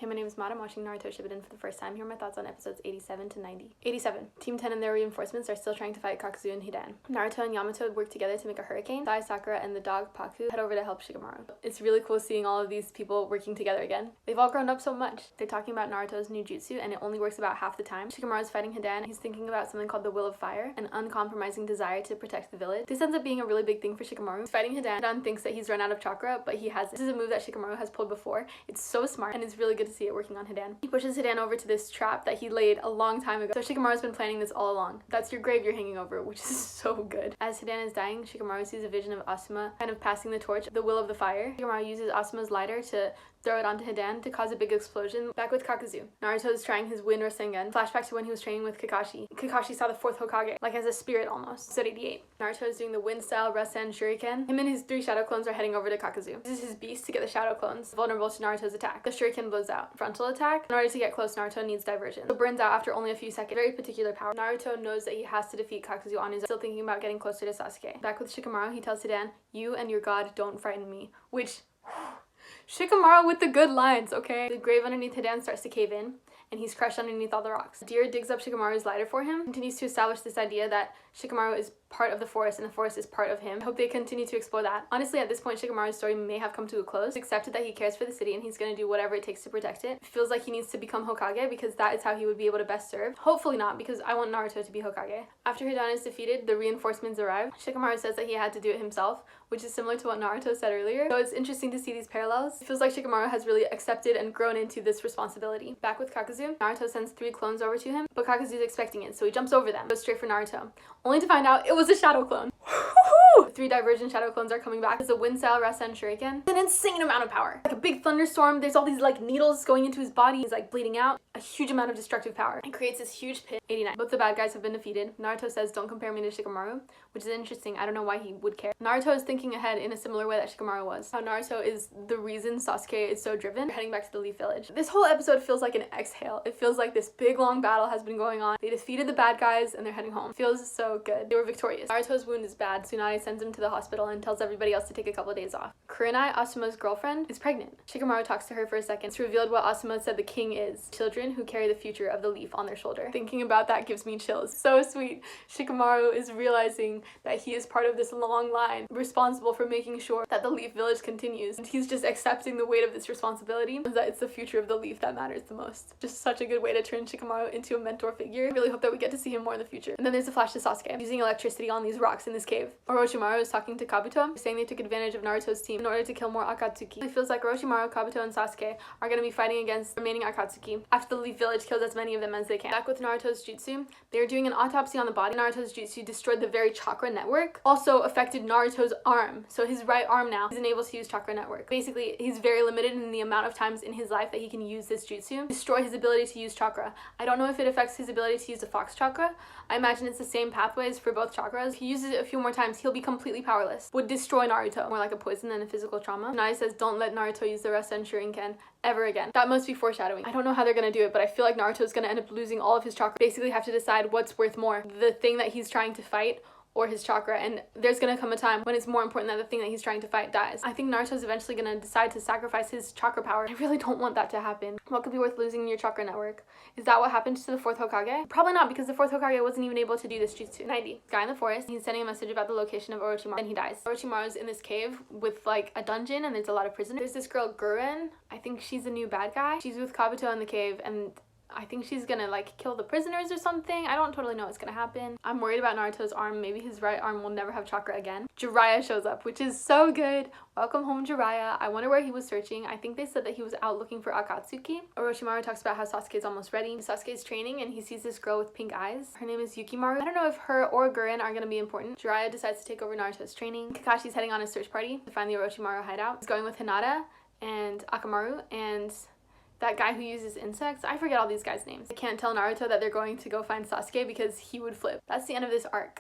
my name is Matt. I'm watching Naruto Shippuden for the first time. Here are my thoughts on episodes 87 to 90. 87. Team 10 and their reinforcements are still trying to fight Kakuzu and Hidan. Naruto and Yamato work together to make a hurricane. Sai, Sakura, and the dog Paku head over to help Shikamaru. It's really cool seeing all of these people working together again. They've all grown up so much. They're talking about Naruto's new jutsu, and it only works about half the time. Shikamaru's fighting Hidan. He's thinking about something called the Will of Fire, an uncompromising desire to protect the village. This ends up being a really big thing for Shikamaru. He's fighting Hidan. Hidan thinks that he's run out of chakra, but he hasn't. This is a move that Shikamaru has pulled before. It's so smart, and it's really good to see it working on Hidan. He pushes Hidan over to this trap that he laid a long time ago. So Shikamaru's been planning this all along. That's your grave you're hanging over, which is so good. As Hidan is dying, Shikamaru sees a vision of Asuma kind of passing the torch, the Will of the Fire. Shikamaru uses Asuma's lighter to throw it onto Hidan to cause a big explosion. Back with Kakuzu. Naruto is trying his Wind Rasengan. Flashback to when he was training with Kakashi. Kakashi saw the 4th Hokage, like as a spirit almost. Episode 88. Naruto is doing the Wind Style Rasen Shuriken. Him and his 3 shadow clones are heading over to Kakuzu. This is his beast to get the shadow clones vulnerable to Naruto's attack. The Shuriken blows out. Frontal attack. In order to get close, Naruto needs diversion. So burns out after only a few seconds. Very particular power. Naruto knows that he has to defeat Kakuzu on his own, still thinking about getting closer to Sasuke. Back with Shikamaru, he tells Hidan, "You and your god don't frighten me," which Shikamaru with the good lines, okay? The grave underneath Hidan starts to cave in, and he's crushed underneath all the rocks. Deer digs up Shikamaru's lighter for him, continues to establish this idea that Shikamaru is part of the forest and the forest is part of him. I hope they continue to explore that. Honestly, at this point, Shikamaru's story may have come to a close. He's accepted that he cares for the city and he's going to do whatever it takes to protect it. It feels like he needs to become Hokage because that is how he would be able to best serve. Hopefully not, because I want Naruto to be Hokage. After Hidan is defeated, the reinforcements arrive. Shikamaru says that he had to do it himself, which is similar to what Naruto said earlier. So it's interesting to see these parallels. It feels like Shikamaru has really accepted and grown into this responsibility. Back with Kakuzu, Naruto sends 3 clones over to him, but Kakuzu's expecting it, so he jumps over them, goes straight for Naruto, only to find out it was a shadow clone. 3 divergent shadow clones are coming back. It's a Wind Style Rasen Shuriken. An insane amount of power. Like a big thunderstorm. There's all these like needles going into his body. He's like bleeding out. A huge amount of destructive power. It creates this huge pit. 89. Both the bad guys have been defeated. Naruto says, "Don't compare me to Shikamaru," which is interesting. I don't know why he would care. Naruto is thinking ahead in a similar way that Shikamaru was. How Naruto is the reason Sasuke is so driven. They're heading back to the Leaf Village. This whole episode feels like an exhale. It feels like this big long battle has been going on. They defeated the bad guys and they're heading home. It feels so good. They were victorious. Naruto's wound is bad. Tsunade sends him to the hospital and tells everybody else to take a couple of days off. Kurenai, Asuma's girlfriend, is pregnant. Shikamaru talks to her for a second. It's revealed what Asuma said the king is. Children who carry the future of the leaf on their shoulder. Thinking about that gives me chills. So sweet. Shikamaru is realizing that he is part of this long line responsible for making sure that the Leaf Village continues. And he's just accepting the weight of this responsibility, that it's the future of the leaf that matters the most. Just such a good way to turn Shikamaru into a mentor figure. I really hope that we get to see him more in the future. And then there's a flash to Sasuke using electricity on these rocks in this cave. Orochimaru is talking to Kabuto, saying they took advantage of Naruto's team in order to kill more Akatsuki. It feels like Orochimaru, Kabuto, and Sasuke are going to be fighting against the remaining Akatsuki after the Leaf Village kills as many of them as they can. Back with Naruto's jutsu, they are doing an autopsy on the body. Naruto's jutsu destroyed the very chakra network, also affected Naruto's arm. So his right arm now is unable to use chakra network. Basically, he's very limited in the amount of times in his life that he can use this jutsu, destroy his ability to use chakra. I don't know if it affects his ability to use the Fox chakra. I imagine it's the same pathways for both chakras. If he uses it a few more times, he'll be completely powerless. Would destroy Naruto, more like a poison than a physical trauma. Nai says, "Don't let Naruto use the Rasen Shuriken ever again." That must be foreshadowing. I don't know how they're gonna do it, but I feel like Naruto's gonna end up losing all of his chakra. Basically have to decide what's worth more, the thing that he's trying to fight or his chakra, and there's gonna come a time when it's more important that the thing that he's trying to fight dies. I think Naruto's eventually gonna decide to sacrifice his chakra power. I really don't want that to happen. What could be worth losing in your chakra network? Is that what happened to the 4th Hokage? Probably not, because the 4th Hokage wasn't even able to do this jutsu. 90. Guy in the forest, he's sending a message about the location of Orochimaru, and he dies. Orochimaru's in this cave with like a dungeon, and there's a lot of prisoners. There's this girl, Guren. I think she's a new bad guy. She's with Kabuto in the cave, and I think she's gonna like kill the prisoners or something. I don't totally know what's gonna happen. I'm worried about Naruto's arm. Maybe his right arm will never have chakra again. Jiraiya shows up, which is so good. Welcome home, Jiraiya. I wonder where he was searching. I think they said that he was out looking for Akatsuki. Orochimaru talks about how Sasuke's almost ready. Sasuke's training and he sees this girl with pink eyes. Her name is Yukimaru. I don't know if her or Guren are gonna be important. Jiraiya decides to take over Naruto's training. Kakashi's heading on a search party to find the Orochimaru hideout. He's going with Hinata and Akamaru and that guy who uses insects. I forget all these guys' names. I can't tell Naruto that they're going to go find Sasuke because he would flip. That's the end of this arc.